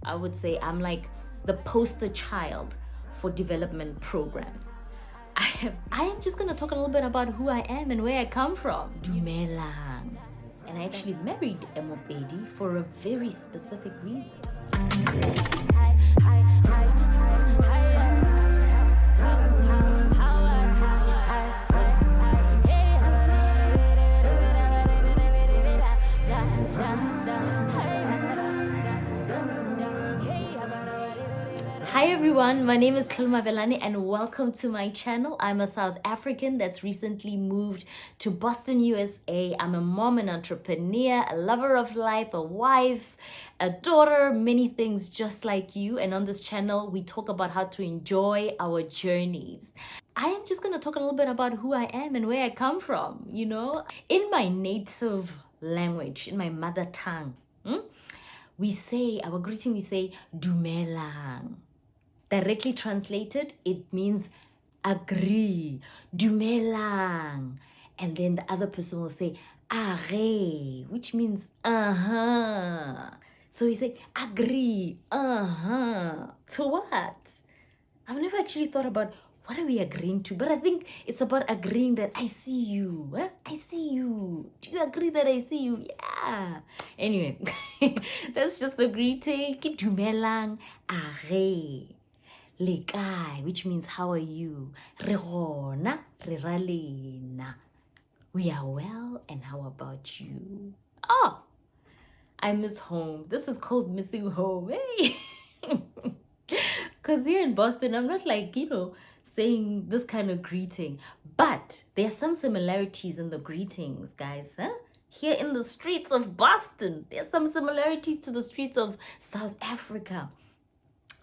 I would say I'm like the poster child for development programs. I am just gonna talk a little bit about who I am and where I come from. Dumelang. And I actually married Emopedi for a very specific reason. Hi everyone, my name is Khuluma Velani and welcome to my channel. I'm a South African that's recently moved to Boston, USA. I'm a mom and entrepreneur, a lover of life, a wife, a daughter, many things just like you. And on this channel, we talk about how to enjoy our journeys. I am just going to talk a little bit about who I am and where I come from, in my native language, in my mother tongue. We say, our greeting, we say, Dumelang. Directly translated, it means agree, dumelang. And then the other person will say, are, which means uh-huh. So we say, agree, uh-huh. To what? I've never actually thought about what are we agreeing to, but I think it's about agreeing that I see you. Huh? I see you. Do you agree that I see you? Yeah. Anyway, that's just the greeting. Keep dumelang, are. Lekai, which means how are you? Re gona, re ra lena. We are well, and how about you? Oh, I miss home. This is called missing home, hey? Because here in Boston, I'm not like, saying this kind of greeting. But there are some similarities in the greetings, guys, huh? Here in the streets of Boston, there are some similarities to the streets of South Africa.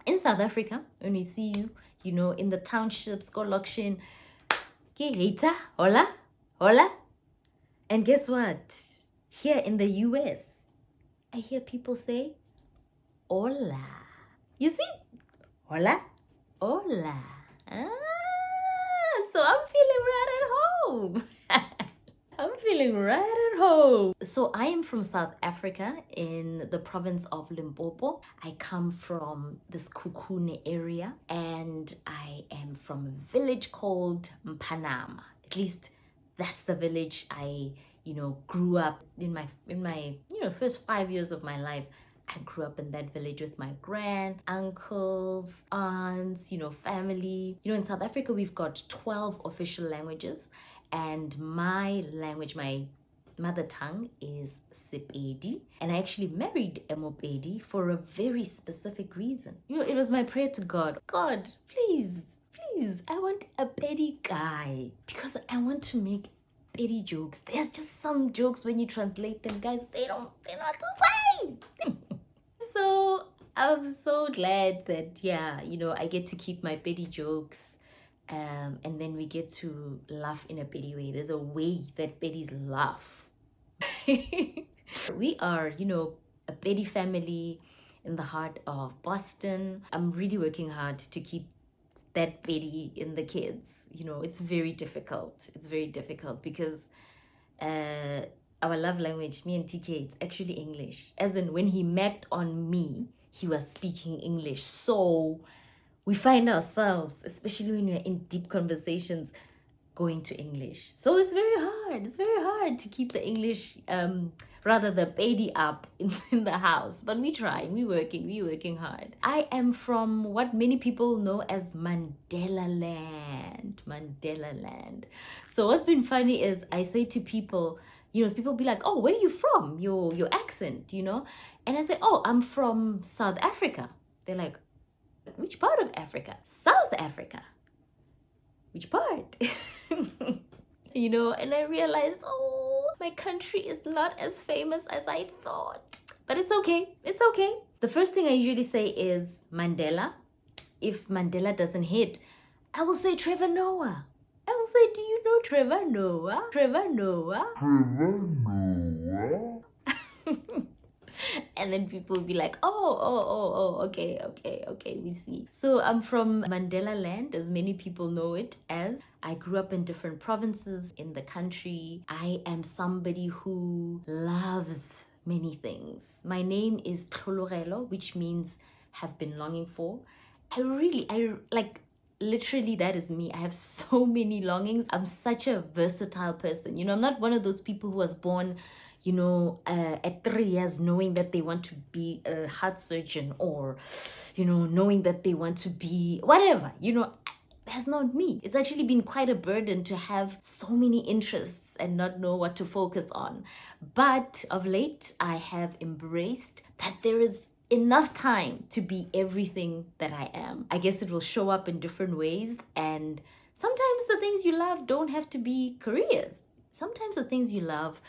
In South Africa, when we see you, in the townships, go Lokshin, Heta, hola, hola. And guess what? Here in the US, I hear people say, hola. You see? Hola, hola. So I'm feeling right at home. I'm feeling right at home. So I am from South Africa in the province of Limpopo. I come from this Kukune area and I am from a village called Mpanama. At least that's the village I, grew up in my first 5 years of my life. I grew up in that village with my uncles, aunts, family. In South Africa, we've got 12 official languages. And my language, my mother tongue is Sepedi. And I actually married Emopedi for a very specific reason. It was my prayer to God. God, please, I want a Pedi guy. Because I want to make Pedi jokes. There's just some jokes when you translate them, guys, they're not the same. So I'm so glad that, I get to keep my Pedi jokes. And then we get to laugh in a Pedi way. There's a way that Pedis laugh. We are, a Pedi family in the heart of Boston. I'm really working hard to keep that Pedi in the kids. It's very difficult. It's very difficult because our love language, me and TK, it's actually English. As in, when he met on me, he was speaking English. So we find ourselves, especially when we're in deep conversations, going to English. So it's very hard. It's very hard to keep the English, rather the Pedi up in the house. But we try. We're working hard. I am from what many people know as Mandela Land. Mandela Land. So what's been funny is I say to people, people be like, oh, where are you from? Your accent, And I say, oh, I'm from South Africa. They're like, which part of Africa? South Africa. Which part? And I realized, oh, my country is not as famous as I thought. But it's okay. It's okay. The first thing I usually say is Mandela. If Mandela doesn't hit, I will say Trevor Noah. I will say, do you know Trevor Noah? Trevor Noah? Trevor Noah? And then people will be like, oh, okay, we see. So I'm from Mandela Land, as many people know it as. I grew up in different provinces in the country. I am somebody who loves many things. My name is Tlhologelo, which means have been longing for. I like, literally, that is me. I have so many longings. I'm such a versatile person. You know, I'm not one of those people who was born, you know, at 3 years knowing that they want to be a heart surgeon, or, you know, knowing that they want to be whatever, you know. That's not me. It's actually been quite a burden to have so many interests and not know what to focus on. But of late, I have embraced that there is enough time to be everything that I am. I guess it will show up in different ways, and sometimes the things you love don't have to be careers. Sometimes the things you love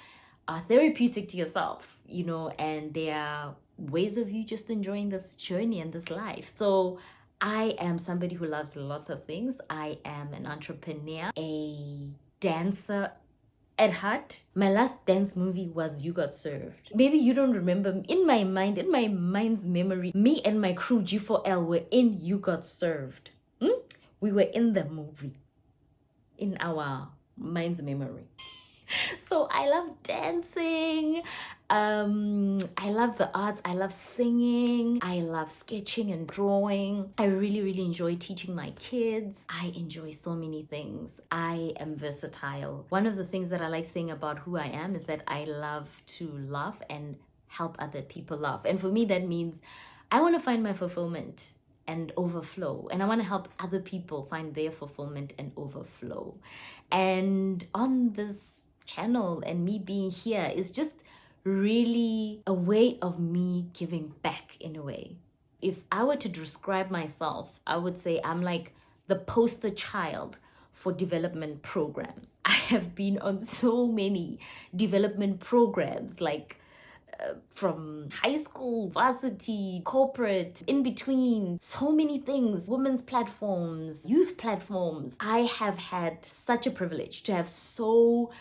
are therapeutic to yourself, you know, and they are ways of you just enjoying this journey and this life. So I am somebody who loves lots of things. I am an entrepreneur, a dancer at heart. My last dance movie was You Got Served. Maybe you don't remember. In my mind's memory, me and my crew G4L were in You Got Served. We were in the movie in our mind's memory. So I love dancing. I love the arts. I love singing. I love sketching and drawing. I really enjoy teaching my kids. I enjoy so many things. I am versatile. One of the things that I like saying about who I am is that I love to laugh and help other people laugh. And for me, that means I want to find my fulfillment and overflow, and I want to help other people find their fulfillment and overflow. And on this channel and me being here is just really a way of me giving back in a way. If I were to describe myself, I would say I'm like the poster child for development programs. I have been on so many development programs, like from high school, varsity, corporate, in between, so many things, women's platforms, youth platforms. I have had such a privilege to have so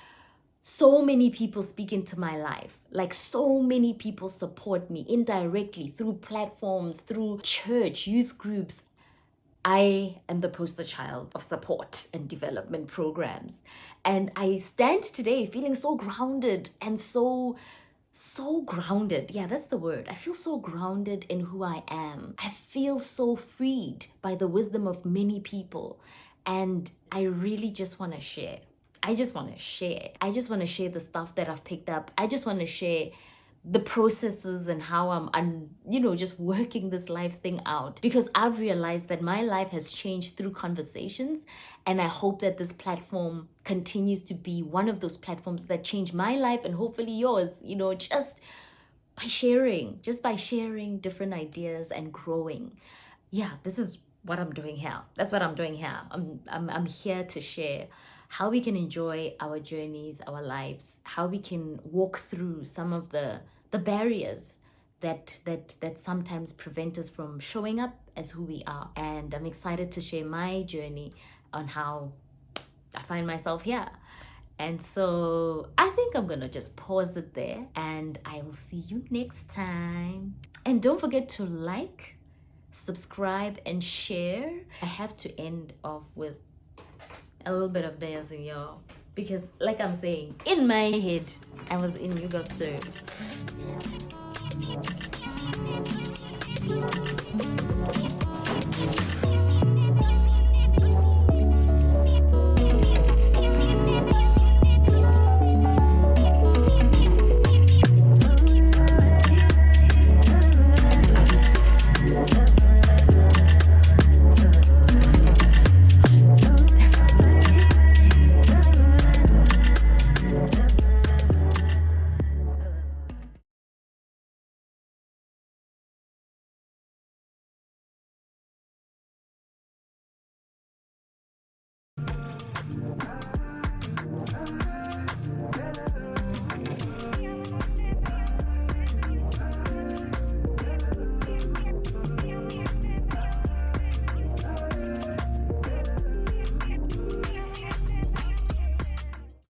many people speak into my life. Like, so many people support me indirectly through platforms, through church, youth groups. I am the poster child of support and development programs. And I stand today feeling so grounded and so grounded. Yeah, that's the word. I feel so grounded in who I am. I feel so freed by the wisdom of many people. And I really just want to share. I just want to share. I just want to share the stuff that I've picked up. I just want to share the processes and how I'm you know, just working this life thing out, because I've realized that my life has changed through conversations, and I hope that this platform continues to be one of those platforms that change my life and hopefully yours, you know, just by sharing different ideas and growing. Yeah, this is what I'm doing here. That's what I'm doing here. I'm here to share how we can enjoy our journeys, our lives, how we can walk through some of the barriers that sometimes prevent us from showing up as who we are. And I'm excited to share my journey on how I find myself here. And so I think I'm gonna just pause it there, and I will see you next time. And don't forget to like, subscribe, and share. I have to end off with a little bit of dancing, y'all, because like I'm saying, in my head I was in You Got Served.